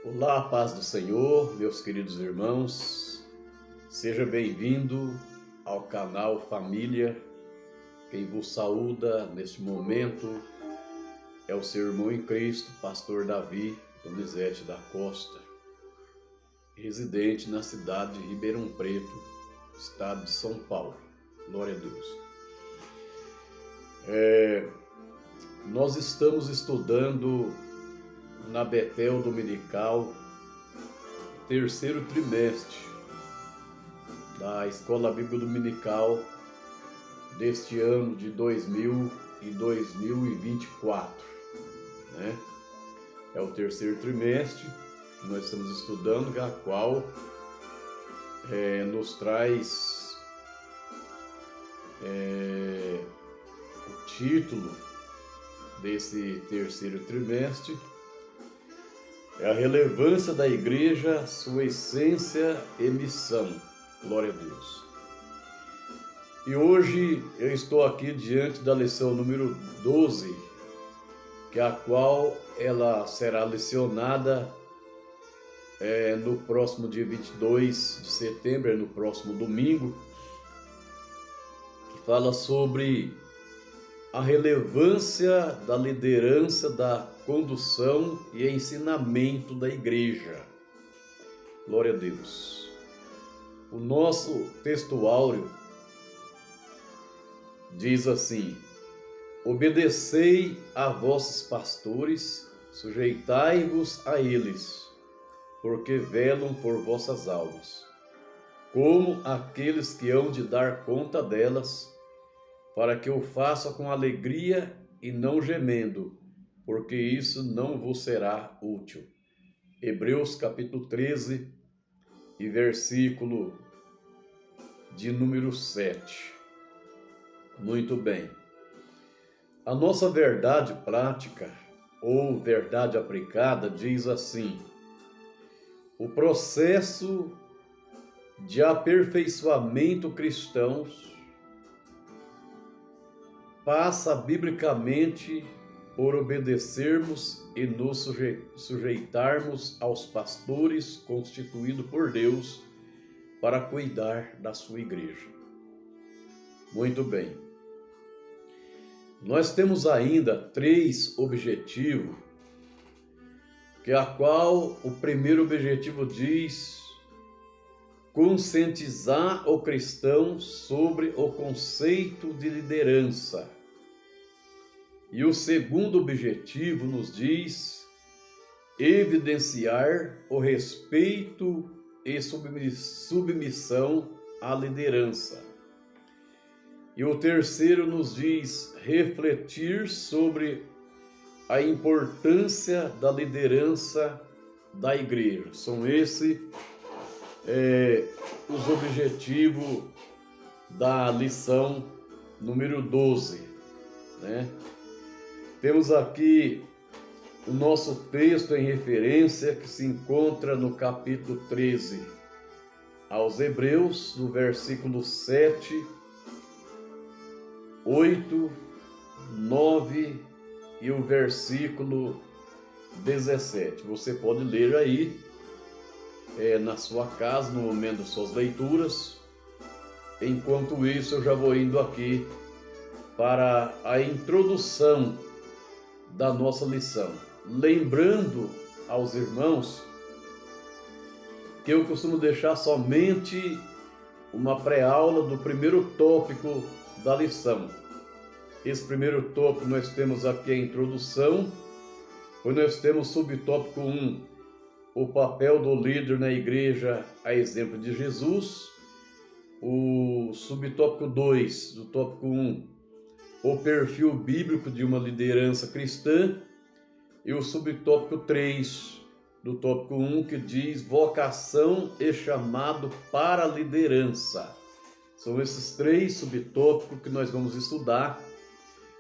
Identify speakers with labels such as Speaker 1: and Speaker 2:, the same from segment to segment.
Speaker 1: Olá, paz do Senhor, meus queridos irmãos. Seja bem-vindo ao canal Família. Quem vos saúda neste momento é o seu irmão em Cristo, pastor Davi Donizete da Costa, residente na cidade de Ribeirão Preto, estado de São Paulo. Glória a Deus. Nós estamos estudando na Betel Dominical, terceiro trimestre da Escola Bíblica Dominical deste ano de 2024, né? É o terceiro trimestre que nós estamos estudando, a qual nos traz o título desse terceiro trimestre é a relevância da igreja, sua essência e missão. Glória a Deus. E hoje eu estou aqui diante da lição número 12, que a qual ela será lecionada no próximo dia 22 de setembro, no próximo domingo, que fala sobre a relevância da liderança, da condução e ensinamento da igreja. Glória a Deus. O nosso textuário diz assim: obedecei a vossos pastores, sujeitai-vos a eles, porque velam por vossas almas, como aqueles que hão de dar conta delas, para que o faça com alegria e não gemendo, porque isso não vos será útil. Hebreus capítulo 13 e versículo de número 7. Muito bem. A nossa verdade prática, ou verdade aplicada, diz assim: o processo de aperfeiçoamento cristão passa biblicamente por obedecermos e nos sujeitarmos aos pastores constituídos por Deus para cuidar da sua igreja. Muito bem. Nós temos ainda 3 objetivos, que a qual o primeiro objetivo diz conscientizar o cristão sobre o conceito de liderança. E o segundo objetivo nos diz evidenciar o respeito e submissão à liderança. E o terceiro nos diz refletir sobre a importância da liderança da igreja. São esses os objetivos da lição número 12, né? Temos aqui o nosso texto em referência que se encontra no capítulo 13 aos Hebreus, no versículo 7, 8, 9 e o versículo 17. Você pode ler aí na sua casa, no momento das suas leituras. Enquanto isso, eu já vou indo aqui para a introdução da nossa lição. Lembrando aos irmãos que eu costumo deixar somente uma pré-aula do primeiro tópico da lição. Esse primeiro tópico nós temos aqui a introdução, pois nós temos subtópico 1, o papel do líder na igreja a exemplo de Jesus. O subtópico 2 do tópico 1, o perfil bíblico de uma liderança cristã. E o subtópico 3 do tópico 1, que diz vocação e chamado para a liderança. São esses 3 subtópicos que nós vamos estudar.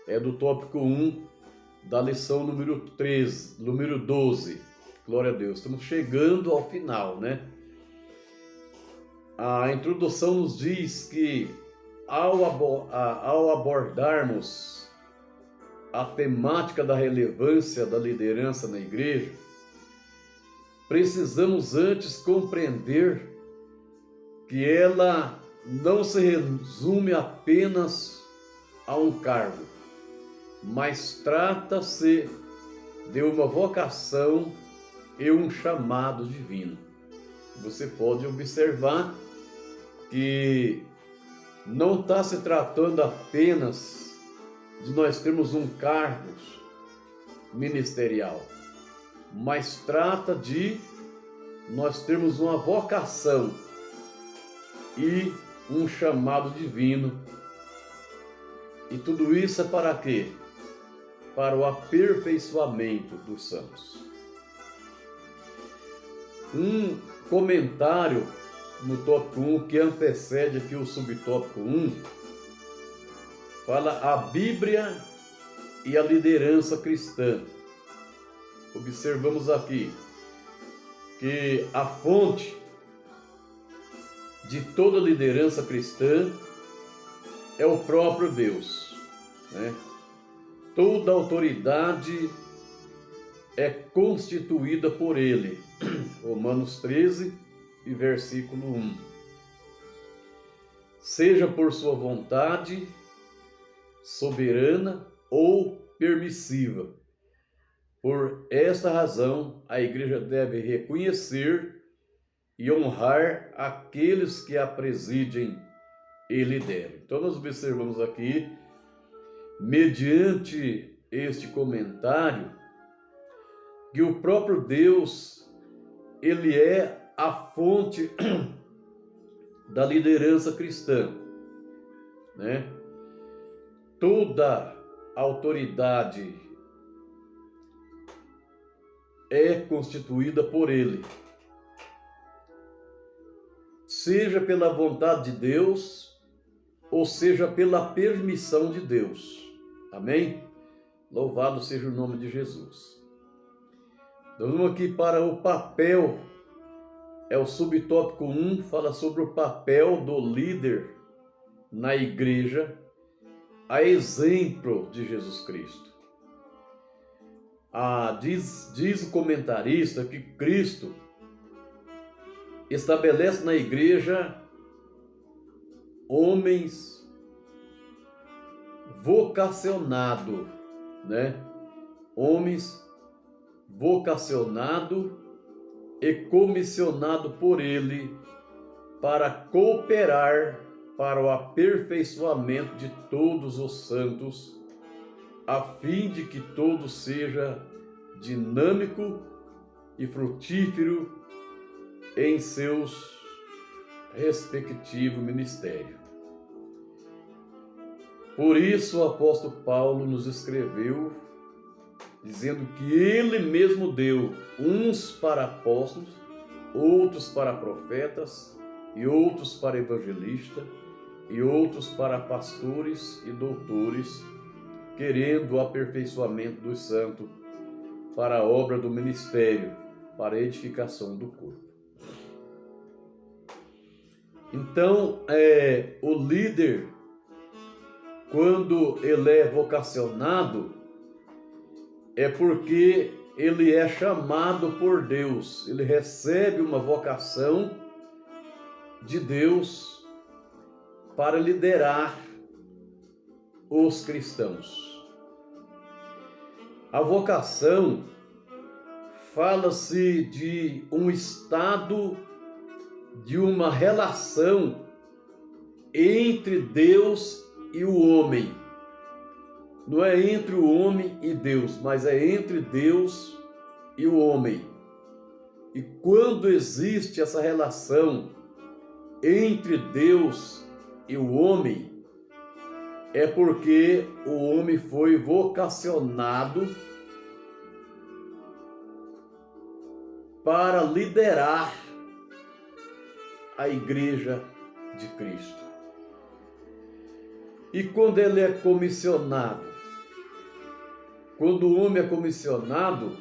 Speaker 1: É do tópico 1 da lição número 13, número 12. Glória a Deus. Estamos chegando ao final, né? A introdução nos diz que ao abordarmos a temática da relevância da liderança na igreja, precisamos antes compreender que ela não se resume apenas a um cargo, mas trata-se de uma vocação e um chamado divino. Você pode observar que não está se tratando apenas de nós termos um cargo ministerial, mas trata de nós termos uma vocação e um chamado divino. E tudo isso é para quê? Para o aperfeiçoamento dos santos. Um comentário no tópico 1 que antecede aqui o subtópico 1 fala a Bíblia e a liderança cristã. Observamos aqui que a fonte de toda liderança cristã é o próprio Deus, né? Toda autoridade é constituída por Ele. Romanos 13 e versículo 1. Seja por sua vontade soberana ou permissiva. Por esta razão, a igreja deve reconhecer e honrar aqueles que a presidem e lideram. Então nós observamos aqui, mediante este comentário, que o próprio Deus, ele é a fonte da liderança cristã, né? Toda autoridade é constituída por Ele, seja pela vontade de Deus, ou seja pela permissão de Deus. Amém? Louvado seja o nome de Jesus. Então, vamos aqui para o papel, é o subtópico 1, fala sobre o papel do líder na igreja, a exemplo de Jesus Cristo. Diz o comentarista que Cristo estabelece na igreja homens vocacionados, né? Homens vocacionados e comissionados por Ele para cooperar para o aperfeiçoamento de todos os santos, a fim de que todo seja dinâmico e frutífero em seus respectivos ministérios. Por isso o apóstolo Paulo nos escreveu, dizendo que ele mesmo deu uns para apóstolos, outros para profetas, e outros para evangelistas, e outros para pastores e doutores, querendo o aperfeiçoamento dos santos para a obra do ministério, para a edificação do corpo. Então, o líder, quando ele é vocacionado, é porque ele é chamado por Deus, ele recebe uma vocação de Deus para liderar os cristãos. A vocação fala-se de um estado, de uma relação entre Deus e o homem. Não é entre o homem e Deus, mas é entre Deus e o homem. E quando existe essa relação entre Deus e o homem, é porque o homem foi vocacionado para liderar a igreja de Cristo. E quando ele é comissionado, quando o homem é comissionado,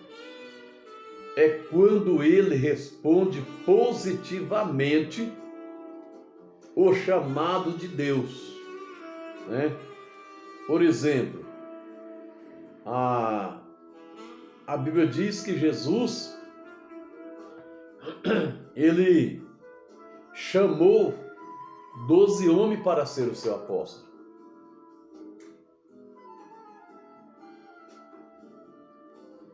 Speaker 1: é quando ele responde positivamente o chamado de Deus, né? Por exemplo, a Bíblia diz que Jesus ele chamou 12 homens para ser o seu apóstolo.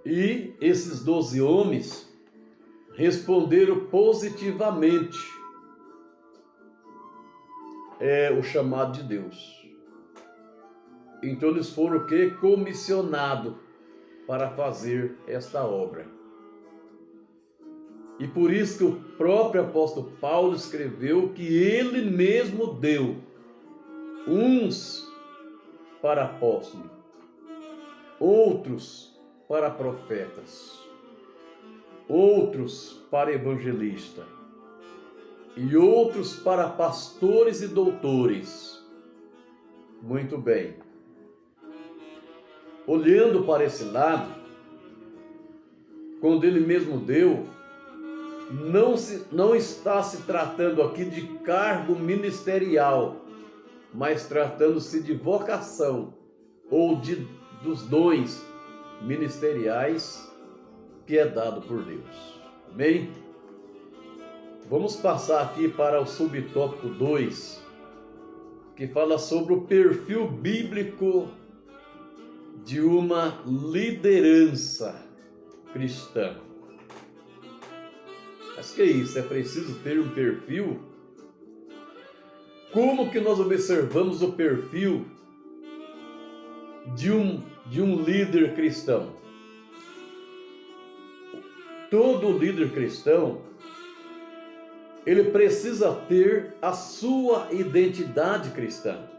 Speaker 1: E esses 12 homens responderam positivamente o chamado de Deus. Então eles foram o quê? Comissionados para fazer esta obra. E por isso que o próprio apóstolo Paulo escreveu que ele mesmo deu uns para apóstolos, outros para profetas, outros para evangelistas e outros para pastores e doutores. Muito bem. Olhando para esse lado, quando ele mesmo deu, não está se tratando aqui de cargo ministerial, mas tratando-se de vocação ou dos dons ministeriais que é dado por Deus. Amém? Vamos passar aqui para o subtópico 2, que fala sobre o perfil bíblico de uma liderança cristã. Mas que é isso? É preciso ter um perfil? Como que nós observamos o perfil de um líder cristão? Todo líder cristão, ele precisa ter a sua identidade cristã.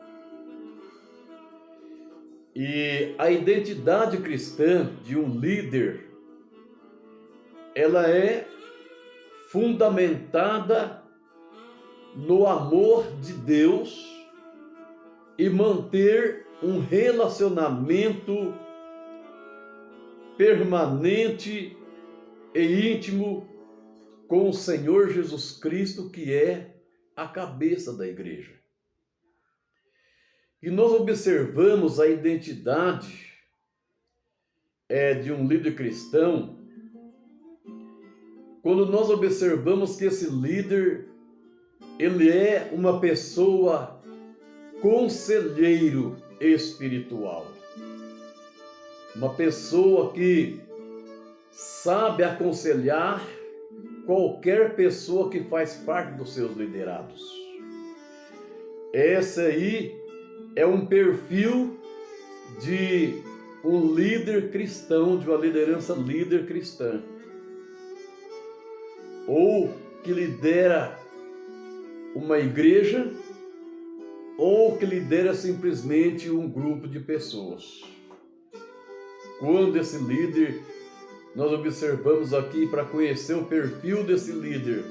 Speaker 1: E a identidade cristã de um líder, ela é fundamentada no amor de Deus e manter um relacionamento permanente e íntimo com o Senhor Jesus Cristo, que é a cabeça da igreja. E nós observamos a identidade de um líder cristão quando nós observamos que esse líder, ele é uma pessoa conselheiro espiritual. Uma pessoa que sabe aconselhar qualquer pessoa que faz parte dos seus liderados. Esse aí é um perfil de um líder cristão, de uma liderança líder cristã, ou que lidera uma igreja, ou que lidera simplesmente um grupo de pessoas. Quando esse líder, nós observamos aqui para conhecer o perfil desse líder,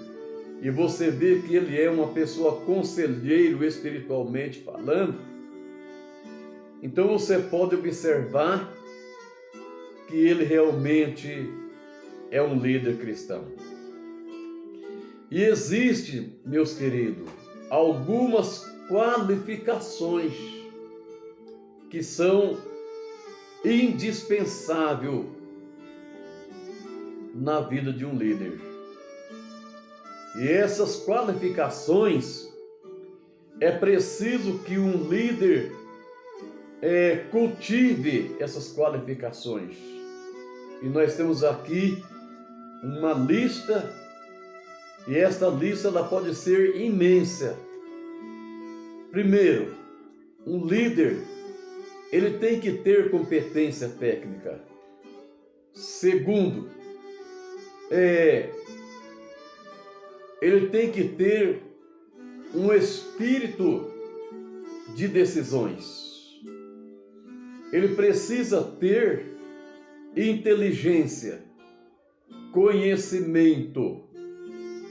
Speaker 1: e você vê que ele é uma pessoa conselheiro espiritualmente falando, então você pode observar que ele realmente é um líder cristão. E existe, meus queridos, algumas qualificações que são indispensáveis na vida de um líder. E essas qualificações, é preciso que um líder cultive essas qualificações. E nós temos aqui uma lista, e esta lista ela pode ser imensa. Primeiro, um líder, ele tem que ter competência técnica. Segundo, ele tem que ter um espírito de decisões. Ele precisa ter inteligência, conhecimento,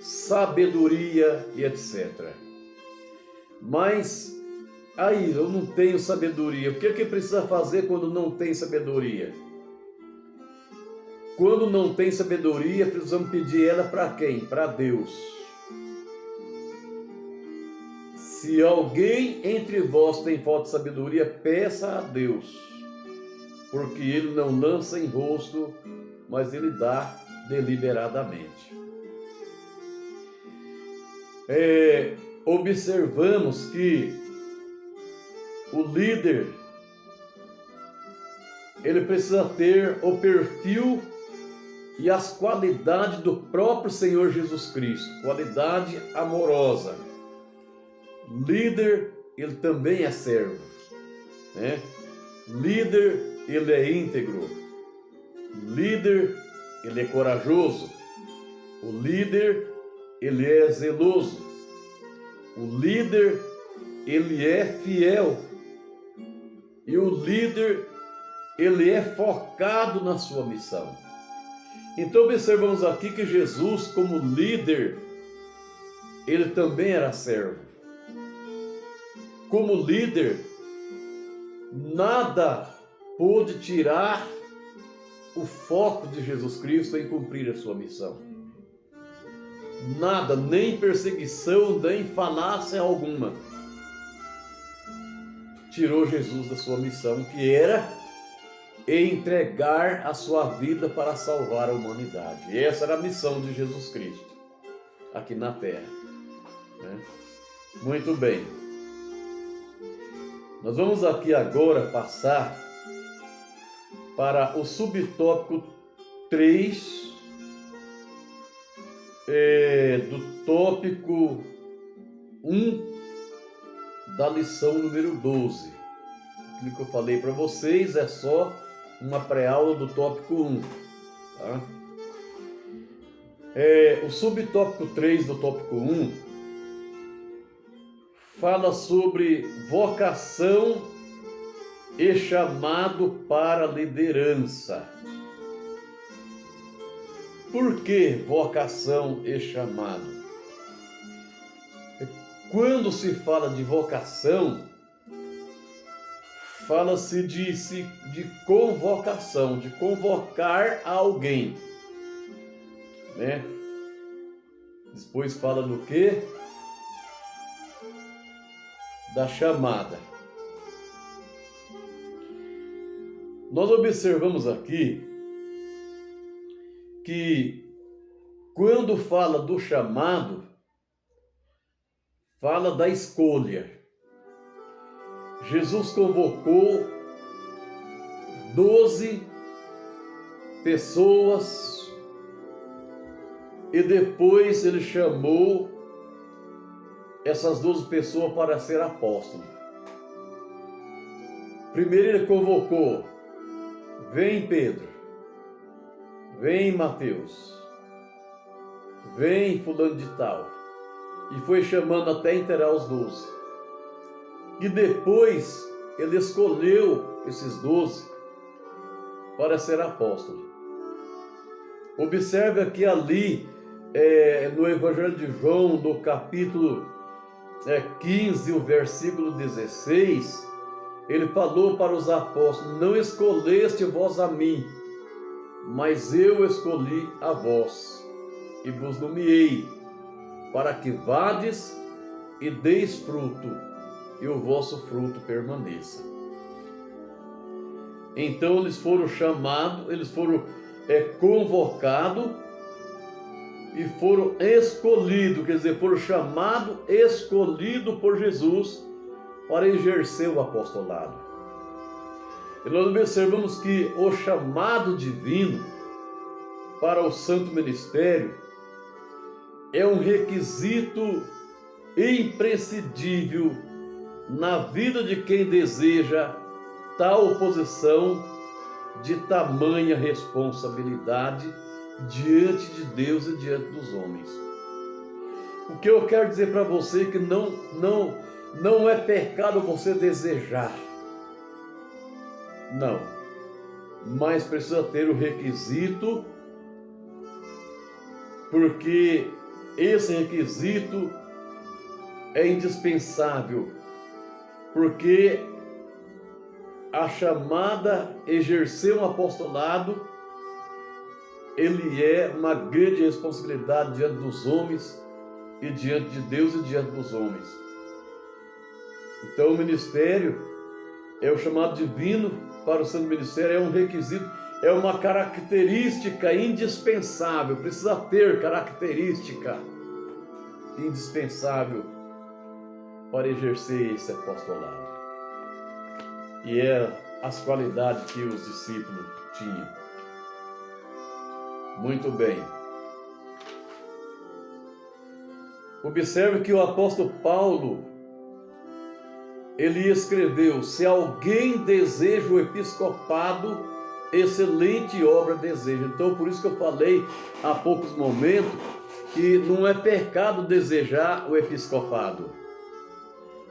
Speaker 1: sabedoria e etc. Mas aí eu não tenho sabedoria. O que é que precisa fazer quando não tem sabedoria? Quando não tem sabedoria, precisamos pedir ela para quem? Para Deus. Se alguém entre vós tem falta de sabedoria, peça a Deus, porque ele não lança em rosto, mas ele dá deliberadamente. observamos que o líder, ele precisa ter o perfil e as qualidades do próprio Senhor Jesus Cristo, qualidade amorosa. Líder, ele também é servo, né? Líder, ele é íntegro. Líder, ele é corajoso. O líder, ele é zeloso. O líder, ele é fiel. E o líder, ele é focado na sua missão. Então observamos aqui que Jesus, como líder, ele também era servo. Como líder, nada pôde tirar o foco de Jesus Cristo em cumprir a sua missão. Nada, nem perseguição, nem falácia alguma, tirou Jesus da sua missão, que era entregar a sua vida para salvar a humanidade. E essa era a missão de Jesus Cristo aqui na terra, né? Muito bem. Nós vamos aqui agora passar para o subtópico 3 do tópico 1 da lição número 12. Aquilo que eu falei para vocês é só uma pré-aula do tópico 1. Tá? O subtópico 3 do tópico 1 fala sobre vocação e chamado para liderança. Por que vocação e chamado? Quando se fala de vocação, fala-se de convocação, de convocar alguém, né? Depois fala do quê? Da chamada. Nós observamos aqui que quando fala do chamado, fala da escolha. Jesus convocou 12 pessoas e depois ele chamou essas 12 pessoas para ser apóstolo. Primeiro ele convocou: vem Pedro, vem Mateus, vem fulano de tal. E foi chamando até inteirar os 12. E depois ele escolheu esses 12 para ser apóstolo. Observe aqui ali no Evangelho de João, no capítulo 15, o versículo 16, ele falou para os apóstolos: não escolheste vós a mim, mas eu escolhi a vós e vos nomeei, para que vades e deis fruto, e o vosso fruto permaneça. Então eles foram chamados, eles foram convocados e foram escolhidos, quer dizer, foram chamados, escolhidos por Jesus para exercer o apostolado. E nós observamos que o chamado divino para o santo ministério é um requisito imprescindível na vida de quem deseja tal posição de tamanha responsabilidade diante de Deus e diante dos homens. O que eu quero dizer para você é que não é pecado você desejar. Não. Mas precisa ter o requisito, porque esse requisito é indispensável, porque a chamada exercer um apostolado, ele é uma grande responsabilidade diante dos homens e diante de Deus e diante dos homens. Então o ministério é o chamado divino para o santo ministério, é um requisito, é uma característica indispensável, precisa ter característica indispensável para exercer esse apostolado. E é as qualidades que os discípulos tinham. Muito bem. Observe que o apóstolo Paulo, ele escreveu: se alguém deseja o episcopado, excelente obra deseja. Então, por isso que eu falei há poucos momentos que não é pecado desejar o episcopado.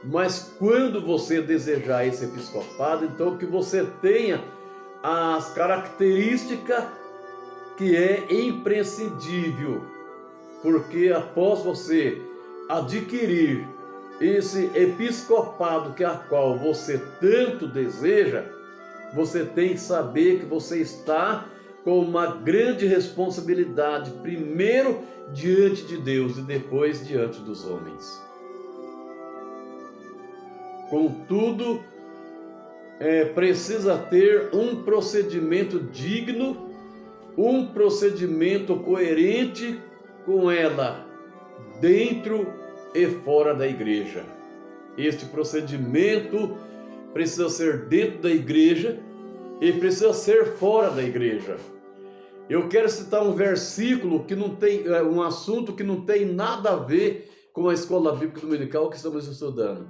Speaker 1: Mas quando você desejar esse episcopado, então que você tenha as características que é imprescindível, porque após você adquirir esse episcopado que a qual você tanto deseja, você tem que saber que você está com uma grande responsabilidade, primeiro diante de Deus e depois diante dos homens. Contudo, precisa ter um procedimento digno, um procedimento coerente com ela, dentro e fora da igreja. Este procedimento precisa ser dentro da igreja e precisa ser fora da igreja. Eu quero citar um versículo que não tem, um assunto que não tem nada a ver com a escola bíblica dominical que estamos estudando.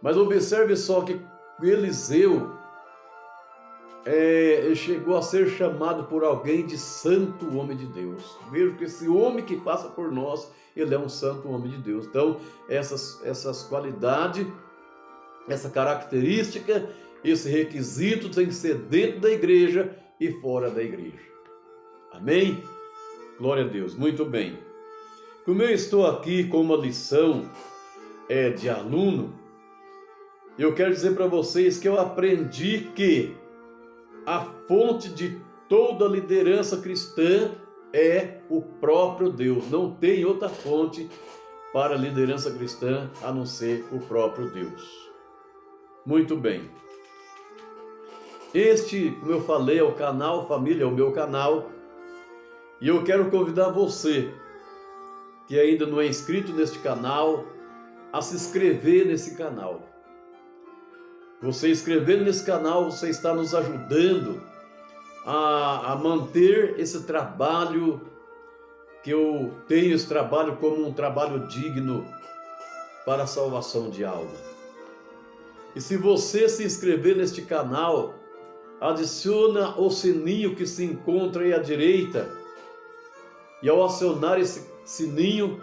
Speaker 1: Mas observe só que Eliseu chegou a ser chamado por alguém de santo homem de Deus. Veja que esse homem que passa por nós, ele é um santo homem de Deus. Então, essas qualidades, essa característica, esse requisito tem que ser dentro da igreja e fora da igreja. Amém? Glória a Deus. Muito bem. Como eu estou aqui com uma lição de aluno, eu quero dizer para vocês que eu aprendi que a fonte de toda liderança cristã é o próprio Deus. Não tem outra fonte para a liderança cristã a não ser o próprio Deus. Muito bem. Este, como eu falei, é o canal Família, é o meu canal. E eu quero convidar você, que ainda não é inscrito neste canal, a se inscrever nesse canal. Você inscrevendo nesse canal, você está nos ajudando a manter esse trabalho, que eu tenho esse trabalho como um trabalho digno para a salvação de alma. E se você se inscrever neste canal, adiciona o sininho que se encontra aí à direita, e ao acionar esse sininho,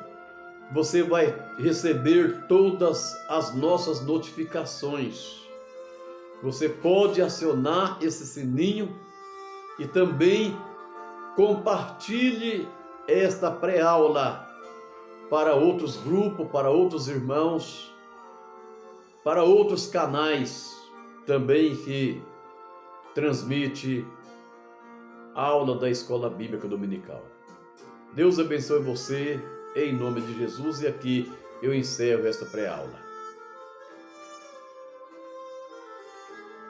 Speaker 1: você vai receber todas as nossas notificações. Você pode acionar esse sininho e também compartilhe esta pré-aula para outros grupos, para outros irmãos, para outros canais também que transmite aula da Escola Bíblica Dominical. Deus abençoe você em nome de Jesus, e aqui eu encerro esta pré-aula.